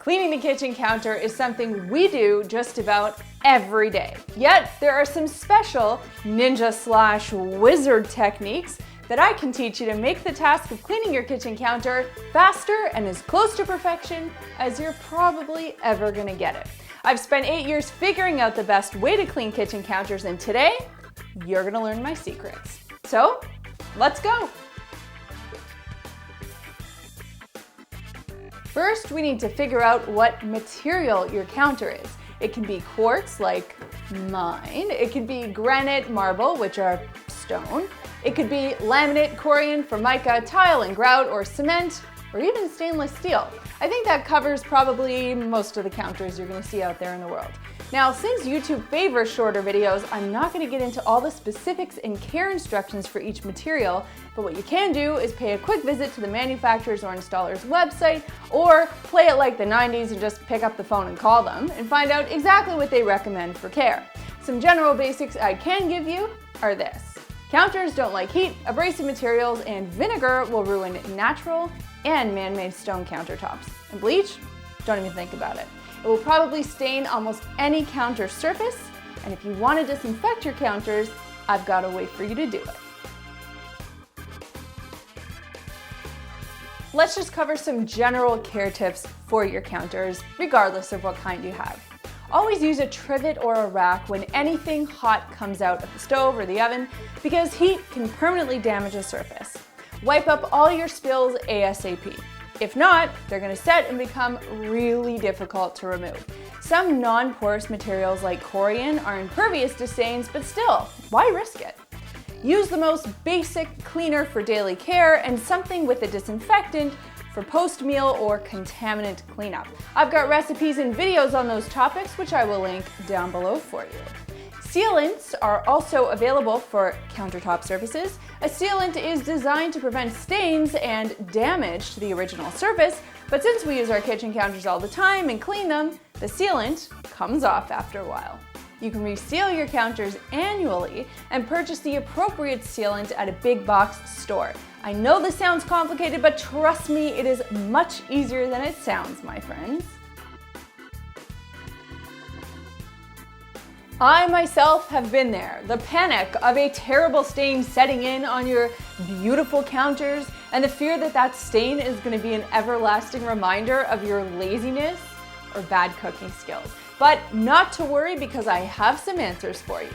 Cleaning the kitchen counter is something we do just about every day. Yet, there are some special ninja/wizard techniques that I can teach you to make the task of cleaning your kitchen counter faster and as close to perfection as you're probably ever gonna get it. I've spent 8 years figuring out the best way to clean kitchen counters, and today, you're gonna learn my secrets. So, let's go. First, we need to figure out what material your counter is. It can be quartz, like mine. It could be granite, marble, which are stone. It could be laminate, corian, formica, tile and grout, or cement, or even stainless steel. I think that covers probably most of the counters you're gonna see out there in the world. Now, since YouTube favors shorter videos, I'm not gonna get into all the specifics and care instructions for each material, but what you can do is pay a quick visit to the manufacturer's or installer's website, or play it like the 90s and just pick up the phone and call them and find out exactly what they recommend for care. Some general basics I can give you are this. Counters don't like heat, abrasive materials, and vinegar will ruin natural and man-made stone countertops. And bleach? Don't even think about it. It will probably stain almost any counter surface, and if you want to disinfect your counters, I've got a way for you to do it. Let's just cover some general care tips for your counters, regardless of what kind you have. Always use a trivet or a rack when anything hot comes out of the stove or the oven, because heat can permanently damage a surface. Wipe up all your spills ASAP. If not, they're going to set and become really difficult to remove. Some non-porous materials like corian are impervious to stains, but still, why risk it? Use the most basic cleaner for daily care and something with a disinfectant for post-meal or contaminant cleanup. I've got recipes and videos on those topics, which I will link down below for you. Sealants are also available for countertop surfaces. A sealant is designed to prevent stains and damage to the original surface, but since we use our kitchen counters all the time and clean them, the sealant comes off after a while. You can reseal your counters annually and purchase the appropriate sealant at a big box store. I know this sounds complicated, but trust me, it is much easier than it sounds, my friends. I myself have been there. The panic of a terrible stain setting in on your beautiful counters, and the fear that that stain is going to be an everlasting reminder of your laziness or bad cooking skills. But not to worry, because I have some answers for you.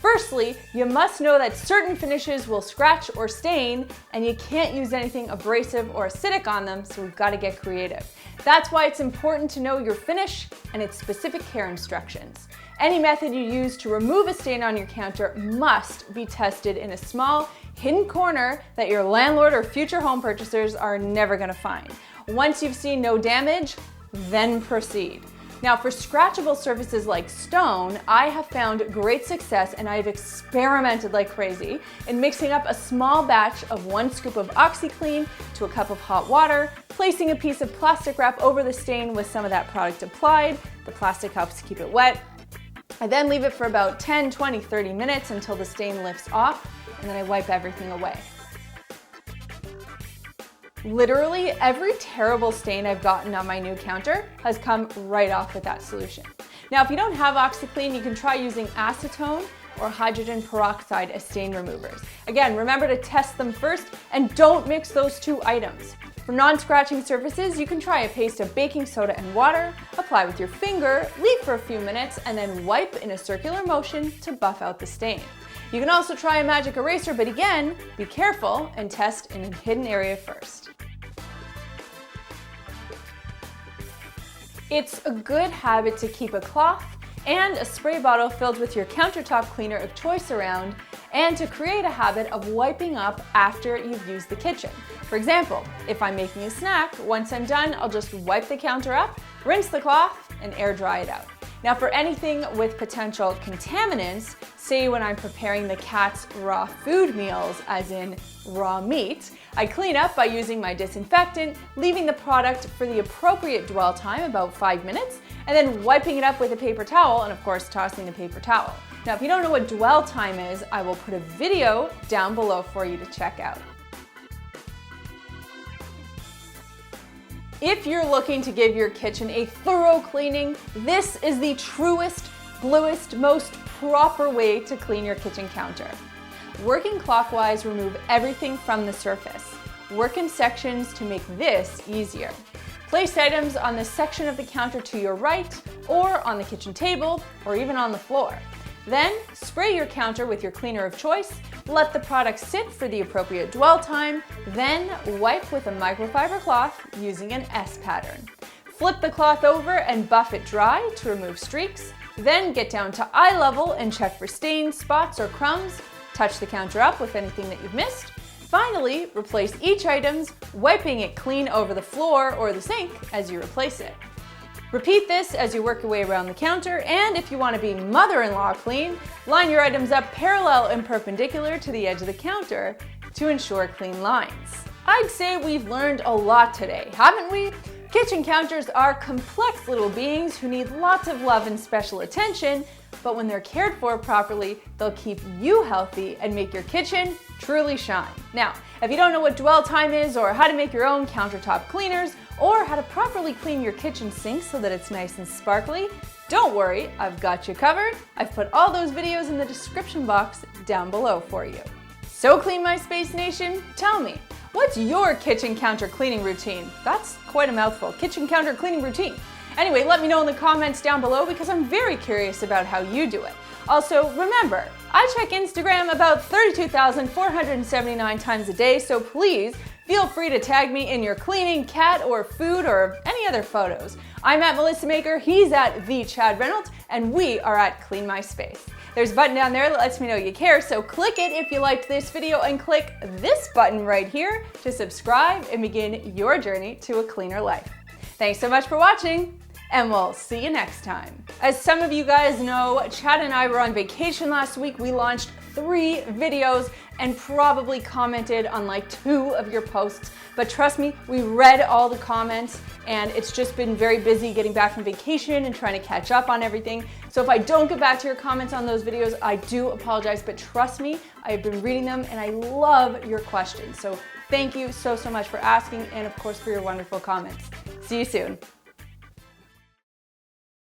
Firstly, you must know that certain finishes will scratch or stain, and you can't use anything abrasive or acidic on them, so we've got to get creative. That's why it's important to know your finish and its specific care instructions. Any method you use to remove a stain on your counter must be tested in a small, hidden corner that your landlord or future home purchasers are never going to find. Once you've seen no damage, then proceed. Now, for scratchable surfaces like stone, I have found great success, and I've experimented like crazy in mixing up a small batch of 1 scoop of OxiClean to a cup of hot water, placing a piece of plastic wrap over the stain with some of that product applied. The plastic helps keep it wet. I then leave it for about 10, 20, 30 minutes until the stain lifts off, and then I wipe everything away. Literally every terrible stain I've gotten on my new counter has come right off with that solution. Now, if you don't have OxiClean, you can try using acetone or hydrogen peroxide as stain removers. Again, remember to test them first and don't mix those two items. For non-scratching surfaces, you can try a paste of baking soda and water, apply with your finger, leave for a few minutes, and then wipe in a circular motion to buff out the stain. You can also try a magic eraser, but again, be careful and test in a hidden area first. It's a good habit to keep a cloth and a spray bottle filled with your countertop cleaner of choice around, and to create a habit of wiping up after you've used the kitchen. For example, if I'm making a snack, once I'm done, I'll just wipe the counter up, rinse the cloth, and air dry it out. Now, for anything with potential contaminants, say when I'm preparing the cat's raw food meals, as in raw meat, I clean up by using my disinfectant, leaving the product for the appropriate dwell time, about 5 minutes, and then wiping it up with a paper towel, and of course tossing the paper towel. Now, if you don't know what dwell time is, I will put a video down below for you to check out. If you're looking to give your kitchen a thorough cleaning, this is the truest, bluest, most proper way to clean your kitchen counter. Working clockwise, remove everything from the surface. Work in sections to make this easier. Place items on the section of the counter to your right, or on the kitchen table, or even on the floor. Then, spray your counter with your cleaner of choice, let the product sit for the appropriate dwell time, then wipe with a microfiber cloth using an S pattern. Flip the cloth over and buff it dry to remove streaks, then get down to eye level and check for stains, spots, or crumbs. Touch the counter up with anything that you've missed. Finally, replace each item, wiping it clean over the floor or the sink as you replace it. Repeat this as you work your way around the counter, and if you want to be mother-in-law clean, line your items up parallel and perpendicular to the edge of the counter to ensure clean lines. I'd say we've learned a lot today, haven't we? Kitchen counters are complex little beings who need lots of love and special attention, but when they're cared for properly, they'll keep you healthy and make your kitchen truly shine. Now, if you don't know what dwell time is, or how to make your own countertop cleaners, or how to properly clean your kitchen sink so that it's nice and sparkly, don't worry, I've got you covered. I've put all those videos in the description box down below for you. So Clean My Space Nation, tell me, what's your kitchen counter cleaning routine? That's quite a mouthful, kitchen counter cleaning routine. Anyway, let me know in the comments down below because I'm very curious about how you do it. Also, remember, I check Instagram about 32,479 times a day, so please feel free to tag me in your cleaning, cat, or food, or any other photos. I'm at Melissa Maker, he's at the Chad Reynolds, and we are at Clean My Space. There's a button down there that lets me know you care, so click it if you liked this video, and click this button right here to subscribe and begin your journey to a cleaner life. Thanks so much for watching, and we'll see you next time. As some of you guys know, Chad and I were on vacation last week. We launched 3 videos and probably commented on like 2 of your posts. But trust me, we read all the comments, and it's just been very busy getting back from vacation and trying to catch up on everything. So if I don't get back to your comments on those videos, I do apologize, but trust me, I've been reading them and I love your questions. So thank you so much for asking, and of course for your wonderful comments. See you soon.